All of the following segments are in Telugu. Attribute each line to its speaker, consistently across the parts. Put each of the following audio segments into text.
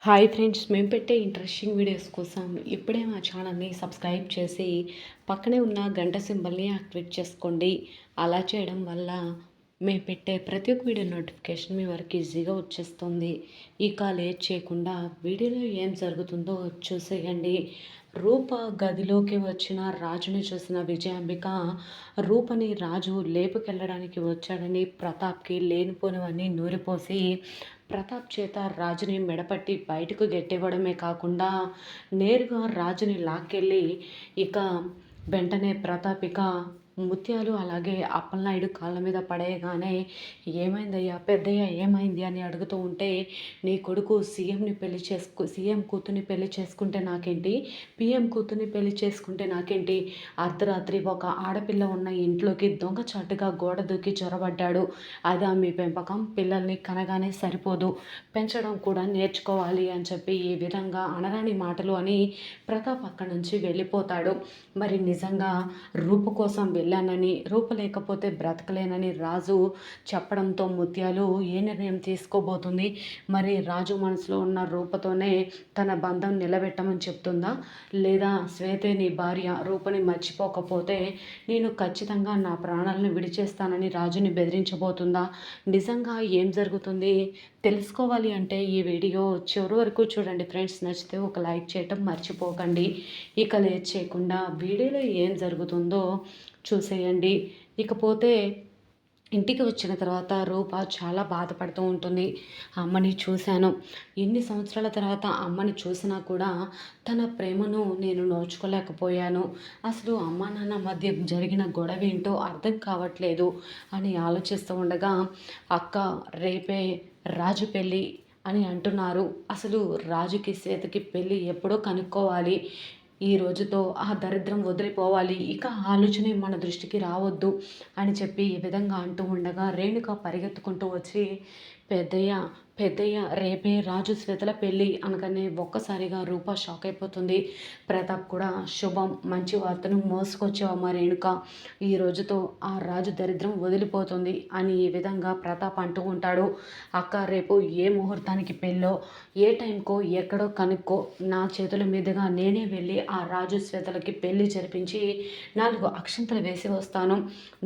Speaker 1: హాయ్ ఫ్రెండ్స్, మేము పెట్టే ఇంట్రెస్టింగ్ వీడియోస్ కోసం ఇప్పుడే మా ఛానల్ని సబ్స్క్రైబ్ చేసి పక్కనే ఉన్న గంట సింబల్ని యాక్టివేట్ చేసుకోండి. అలా చేయడం వల్ల మేము పెట్టే ప్రతి ఒక్క వీడియో నోటిఫికేషన్ మీ వరకు ఈజీగా వచ్చేస్తుంది. ఇక లేట్ చేయకుండా వీడియోలో ఏం జరుగుతుందో చూసేయండి. రూప గదిలోకి వచ్చిన రాజుని చూసిన విజయాంబిక రూపని రాజు లేపుకెళ్ళడానికి వచ్చాడని ప్రతాప్కి లేనిపోనివన్నీ నూరిపోసి ప్రతాప్ చేత రాజుని మెడపట్టి బయటకు గెట్టివ్వడమే కాకుండా నేరుగా రాజుని లాక్కెళ్ళి ఇక వెంటనే ప్రతాప్ ముత్యాలు అలాగే అప్పలనాయుడు కాళ్ళ మీద పడేయగానే ఏమైందయ్యా పెద్దయ్య ఏమైంది అని అడుగుతూ ఉంటే, నీ కొడుకు సీఎం కూతుర్ని పెళ్లి చేసుకుంటే నాకేంటి, పిఎం కూతుర్ని పెళ్లి చేసుకుంటే నాకేంటి, అర్ధరాత్రి ఒక ఆడపిల్ల ఉన్న ఇంట్లోకి దొంగచాటుగా గోడ దూకి చొరబడ్డాడు. అదా మీ పెంపకం? పిల్లల్ని కనగానే సరిపోదు, పెంచడం కూడా నేర్చుకోవాలి అని చెప్పి ఈ విధంగా అనరాని మాటలు అని ప్రతాప్ అక్కడి నుంచి వెళ్ళిపోతాడు. మరి నిజంగా రూపు కోసం వెళ్ళానని, రూప లేకపోతే బ్రతకలేనని రాజు చెప్పడంతో ముత్యాలు ఏ నిర్ణయం తీసుకోబోతుంది? మరి రాజు మనసులో ఉన్న రూపతోనే తన బంధం నిలబెట్టమని చెప్తుందా, లేదా శ్వేతే నీ భార్య రూపని మర్చిపోకపోతే నేను ఖచ్చితంగా నా ప్రాణాలను విడిచేస్తానని రాజుని బెదిరించబోతుందా? నిజంగా ఏం జరుగుతుంది తెలుసుకోవాలి అంటే ఈ వీడియో చివరి వరకు చూడండి ఫ్రెండ్స్. నచ్చితే ఒక లైక్ చేయటం మర్చిపోకండి. ఇక లేట్ చేయకుండా వీడియోలో ఏం జరుగుతుందో చూసేయండి. ఇకపోతే ఇంటికి వచ్చిన తర్వాత రూప చాలా బాధపడుతూ ఉంటుంది. అమ్మని చూశాను, ఇన్ని సంవత్సరాల తర్వాత అమ్మని చూసినా కూడా తన ప్రేమను నేను నోచుకోలేకపోయాను. అసలు అమ్మ నాన్న మధ్య జరిగిన గొడవ ఏంటో అర్థం కావట్లేదు అని ఆలోచిస్తూ ఉండగా, అక్క రేపే రాజు పెళ్ళి అని అంటున్నారు. అసలు రాజుకి శ్వేతకి పెళ్ళి ఎప్పుడో కనుక్కోవాలి. ఈ రోజుతో ఆ దరిద్రం వదిలిపోవాలి, ఇక ఆలోచనే మన దృష్టికి రావద్దు అని చెప్పి ఈ విధంగా అంటూ ఉండగా రేణుక పరిగెత్తుకుంటూ వచ్చి, పెద్దయ్య పెద్దయ్య రేపే రాజు శ్వేతల పెళ్ళి అనగానే ఒక్కసారిగా రూప షాక్ అయిపోతుంది. ప్రతాప్ కూడా శుభం, మంచి వార్తను మోసుకొచ్చావమ్మా రేణుక, ఈ రోజుతో ఆ రాజు దరిద్రం వదిలిపోతుంది అని ఈ విధంగా ప్రతాప్ అంటూ ఉంటాడు. అక్క రేపు ఏ ముహూర్తానికి పెళ్ళో, ఏ టైంకో ఎక్కడో కనుక్కో, నా చేతుల మీదుగా నేనే వెళ్ళి ఆ రాజు శ్వేతలకి పెళ్ళి జరిపించి 4 అక్షంతలు వేసి వస్తాను.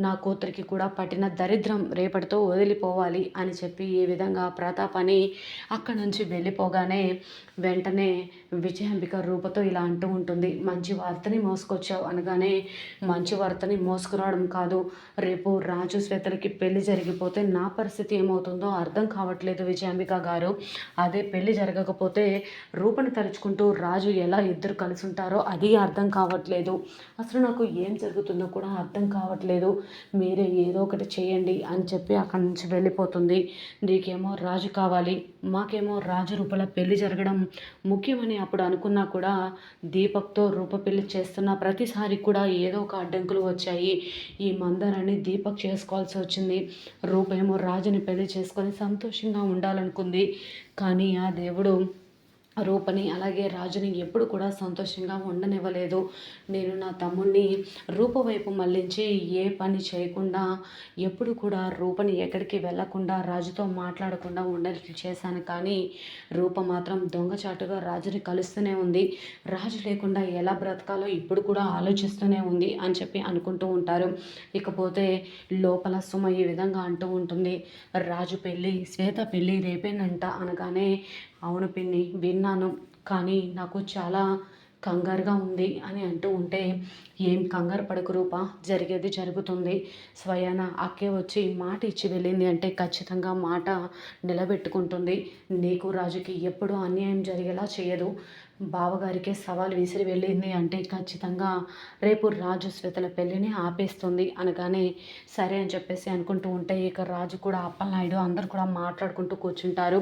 Speaker 1: నా కూతురికి కూడా పట్టిన దరిద్రం రేపటితో వదిలిపోవాలి అని చెప్పి ఈ విధంగా ప్రతాప్ అని అక్కడి నుంచి వెళ్ళిపోగానే వెంటనే విజయాంబిక రూపతో ఇలా అంటూ ఉంటుంది, మంచి వార్తని మోసుకొచ్చావు అనగానే, మంచి వార్తని మోసుకురావడం కాదు, రేపు రాజు శ్వేతలకి పెళ్లి జరిగిపోతే నా పరిస్థితి ఏమవుతుందో అర్థం కావట్లేదు విజయాంబిక గారు. అదే పెళ్లి జరగకపోతే రూపని తలుచుకుంటూ రాజు ఎలా ఇద్దరు కలిసి ఉంటారో అది అర్థం కావట్లేదు. అసలు నాకు ఏం జరుగుతుందో కూడా అర్థం కావట్లేదు. మీరే ఏదో ఒకటి చేయండి అని చెప్పి అక్కడి నుంచి వెళ్ళిపోతుంది. నీకేమో రాజు కావాలి, మాకేమో రాజు రూపల పెళ్లి జరగడం ముఖ్యమని అప్పుడు అనుకున్నా కూడా దీపక్తో రూప పెళ్లి చేస్తున్న ప్రతిసారి కూడా ఏదో ఒక అడ్డంకులు వచ్చాయి. ఈ మందరాన్ని దీపక్ చేసుకోవాల్సి వచ్చింది. రూప ఏమో రాజుని పెళ్లి చేసుకొని సంతోషంగా ఉండాలనుకుంది. కానీ ఆ దేవుడు రూపని అలాగే రాజుని ఎప్పుడు కూడా సంతోషంగా ఉండనివ్వలేదు. నేను నా తమ్ముడిని రూప వైపు మళ్ళించి ఏ పని చేయకుండా, ఎప్పుడు కూడా రూపని ఎక్కడికి వెళ్ళకుండా రాజుతో మాట్లాడకుండా ఉండేట్లు చేశాను. కానీ రూప మాత్రం దొంగచాటుగా రాజుని కలుస్తూనే ఉంది. రాజు లేకుండా ఎలా బ్రతకాలో ఇప్పుడు కూడా ఆలోచిస్తూనే ఉంది అని చెప్పి అనుకుంటూ ఉంటారు. ఇకపోతే లోపల సుమ ఈ విధంగా అంటూ ఉంటుంది, రాజు పెళ్ళి శ్వేత పెళ్ళి రేపేనంట అనగానే, అవును పిన్ని విన్నాను, కానీ నాకు చాలా కంగారుగా ఉంది అని అంటూ ఉంటే, ఏం కంగారు పడకు రూప, జరిగేది జరుగుతుంది. స్వయాన అక్కే వచ్చి మాట ఇచ్చి వెళ్ళింది అంటే ఖచ్చితంగా మాట నిలబెట్టుకుంటుంది. నీకు రాజుకి ఎప్పుడూ అన్యాయం జరిగేలా చేయదు. బావగారికే సవాల్ విసిరి వెళ్ళింది అంటే ఖచ్చితంగా రేపు రాజు శ్వేతల పెళ్ళిని ఆపేస్తుంది అనగానే, సరే అని చెప్పేసి అనుకుంటూ ఉంటే ఇక రాజు కూడా అప్పలనాయుడు అందరు కూడా మాట్లాడుకుంటూ కూర్చుంటారు.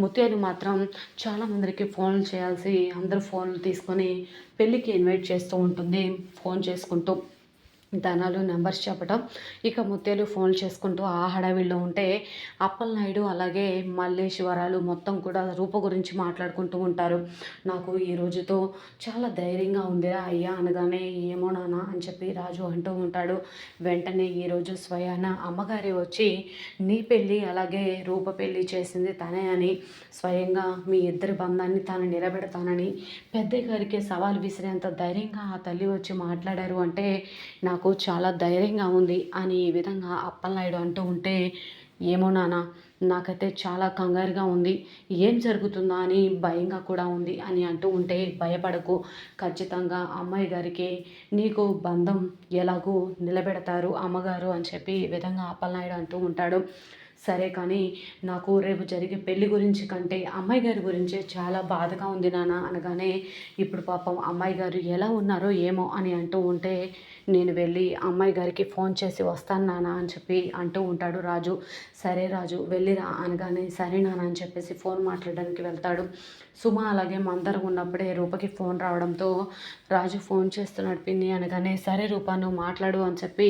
Speaker 1: ముత్యాలు మాత్రం చాలామందికి ఫోన్లు చేయాల్సి అందరూ ఫోన్లు తీసుకొని పెళ్ళికి ఇన్వైట్ చేస్తూ ఉంటుంది ఫోన్ చేసుకుంటూ. ధనాలు నెంబర్స్ చెప్పటం, ఇక ముత్యాలు ఫోన్ చేసుకుంటూ ఆ హడావిడిలో ఉంటే అప్పలనాయుడు అలాగే మల్లేశ్వరాలు మొత్తం కూడా రూప గురించి మాట్లాడుకుంటూ ఉంటారు. నాకు ఈ రోజుతో చాలా ధైర్యంగా ఉందిరా అయ్యా అనగానే, ఏమో నాన్న అని చెప్పి రాజు అంటూ ఉంటాడు. వెంటనే ఈరోజు స్వయాన అమ్మగారి వచ్చి నీ పెళ్ళి అలాగే రూప పెళ్ళి చేసింది తనే అని, స్వయంగా మీ ఇద్దరి బంధాన్ని తాను నిలబెడతానని పెద్దయ్య గారికి సవాల్ విసిరేంత ధైర్యంగా ఆ తల్లి వచ్చి మాట్లాడారు అంటే నాకు చాలా ధైర్యంగా ఉంది అని ఈ విధంగా అప్పలనాయుడు అంటూ ఉంటే, ఏమో నాన్న నాకైతే చాలా కంగారుగా ఉంది, ఏం జరుగుతుందా అని భయంగా కూడా ఉంది అని అంటూ ఉంటే, భయపడకు, ఖచ్చితంగా అమ్మాయి గారికి నీకు బంధం ఎలాగూ నిలబెడతారు అమ్మగారు అని చెప్పి ఈ విధంగా అప్పలనాయుడు అంటూ ఉంటాడు. సరే కానీ నాకు రేపు జరిగే పెళ్లి గురించి కంటే అమ్మాయి గారి గురించే చాలా బాధగా ఉంది నాన్న అనగానే, ఇప్పుడు పాపం అమ్మాయి గారు ఎలా ఉన్నారో ఏమో అని అంటూ ఉంటే, నేను వెళ్ళి అమ్మాయి గారికి ఫోన్ చేసి వస్తాను నాన్న అని చెప్పి అంటూ ఉంటాడు రాజు. సరే రాజు వెళ్ళిరా అనగానే, సరే నాన్న అని చెప్పేసి ఫోన్ మాట్లాడడానికి వెళ్తాడు. సుమ అలాగే మందరం ఉన్నప్పుడే రూపకి ఫోన్ రావడంతో, రాజు ఫోన్ చేస్తున్నాడు పిన్ని అనగానే, సరే రూప నువ్వు మాట్లాడు అని చెప్పి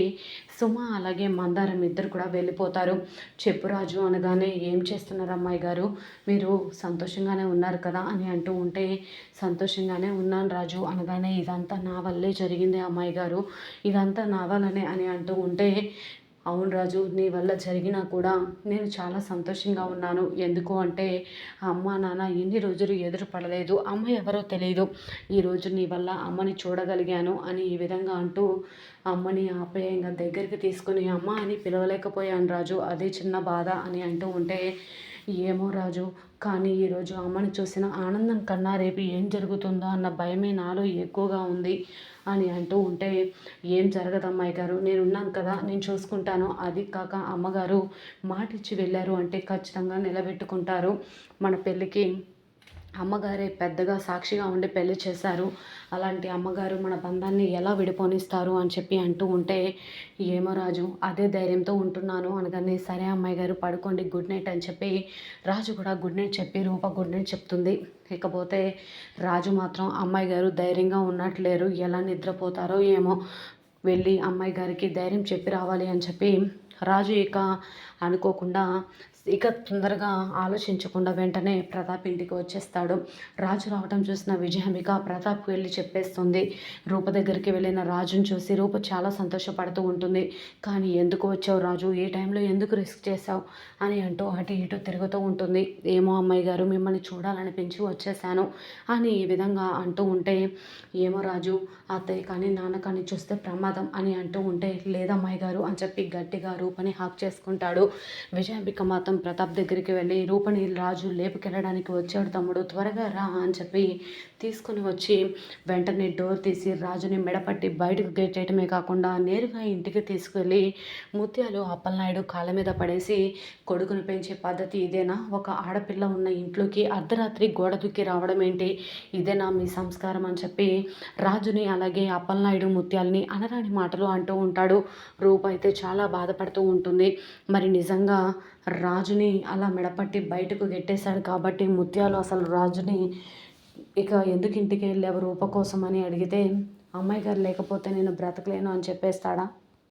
Speaker 1: సుమ అలాగే మందారం ఇద్దరు కూడా వెళ్ళిపోతారు. చెప్పు రాజు అనగానే, ఏం చేస్తున్నారు అమ్మాయి గారు, మీరు సంతోషంగానే ఉన్నారు కదా అని అంటూ ఉంటే, సంతోషంగానే ఉన్నాను రాజు అనగానే, ఇదంతా నా వల్లే జరిగింది అమ్మాయి గారు, ఇదంతా నా వల్లనే అని అంటూ ఉంటే, అవును రాజు నీ వల్ల జరిగినా కూడా నేను చాలా సంతోషంగా ఉన్నాను. ఎందుకు అంటే అమ్మ నాన్న ఎన్ని రోజులు ఎదురు పడలేదు, అమ్మ ఎవరో తెలియదు, ఈరోజు నీ వల్ల అమ్మని చూడగలిగాను అని ఈ విధంగా అంటూ అమ్మని ఆప్యాయంగా దగ్గరికి తీసుకుని అమ్మ అని పిలవలేకపోయాను రాజు, అదే చిన్న బాధ అని అంటూ ఉంటే, ఏమో రాజు కానీ ఈరోజు అమ్మని చూసిన ఆనందం కన్నా రేపు ఏం జరుగుతుందో అన్న భయమే నాలో ఎక్కువగా ఉంది అని అంటూ ఉంటే, ఏం జరగదమ్మాయి గారు నేనున్నాను కదా నేను చూసుకుంటాను, అది కాక అమ్మగారు మాటిచ్చి వెళ్ళారు అంటే ఖచ్చితంగా నిలబెట్టుకుంటారు, మన పెళ్ళికి అమ్మగారే పెద్దగా సాక్షిగా ఉండి పెళ్లి చేశారు, అలాంటి అమ్మగారు మన బంధాన్ని ఎలా విడిపోనిస్తారు అని చెప్పి అంటూ ఉంటే, ఏమో రాజు అదే ధైర్యంతో ఉంటున్నాను అనగానే, సరే అమ్మాయి గారు పడుకోండి గుడ్ నైట్ అని చెప్పి రాజు కూడా గుడ్ నైట్ చెప్పి రూప గుడ్ నైట్ చెప్తుంది. ఇకపోతే రాజు మాత్రం అమ్మాయి గారు ధైర్యంగా ఉన్నట్లేరు, ఎలా నిద్రపోతారో ఏమో, వెళ్ళి అమ్మాయి గారికి ధైర్యం చెప్పి రావాలి అని చెప్పి రాజు అనుకోకుండా తొందరగా ఆలోచించకుండా వెంటనే ప్రతాప్ ఇంటికి వచ్చేస్తాడు. రాజు రావటం చూసిన విజయాంబిక ప్రతాప్కి వెళ్ళి చెప్పేస్తుంది. రూప దగ్గరికి వెళ్ళిన రాజుని చూసి రూప చాలా సంతోషపడుతూ ఉంటుంది. కానీ ఎందుకు వచ్చావు రాజు, ఏ టైంలో ఎందుకు రిస్క్ చేసావు అని అంటూ అటు ఇటు తిరుగుతూ ఉంటుంది. ఏమో అమ్మాయి గారు మిమ్మల్ని చూడాలనిపించి వచ్చేసాను అని ఈ విధంగా అంటూ ఉంటే, ఏమో రాజు అత్తయ్య కానీ నాన్న కానీ చూస్తే ప్రమాదం అని అంటూ ఉంటే, లేదమ్మాయి గారు అని చెప్పి గట్టిగా రూపని హాక్ చేసుకుంటాడు. విజయాంబిక మాత్రం ప్రతాప్ దగ్గరికి వెళ్ళి, రూపని రాజు లేపుకెళ్ళడానికి వచ్చాడు తమ్ముడు త్వరగా రా అని చెప్పి తీసుకుని వచ్చి వెంటనే డోర్ తీసి రాజుని మెడపట్టి బయటకు గెట్టేయటమే కాకుండా నేరుగా ఇంటికి తీసుకెళ్ళి ముత్యాలు అప్పలనాయుడు కాళ్ళ మీద పడేసి, కొడుకుని పెంచే పద్ధతి ఇదేనా, ఒక ఆడపిల్ల ఉన్న ఇంట్లోకి అర్ధరాత్రి గోడ దుక్కి రావడం ఏంటి, ఇదేనా మీ సంస్కారం అని చెప్పి రాజుని అలాగే అప్పలనాయుడు ముత్యాలని అనరాని మాటలు అంటూ ఉంటాడు. రూప అయితే చాలా బాధపడుతూ ఉంటుంది. మరి నిజంగా రాజుని అలా మెడపట్టి బయటకు గెట్టేశాడు కాబట్టి ముత్యాలు అసలు రాజుని ఇక ఎందుకు ఇంటికి వెళ్ళావు రూప కోసం అని అడిగితే, అమ్మాయి గారు లేకపోతే నేను బ్రతకలేను అని చెప్పేస్తాడా.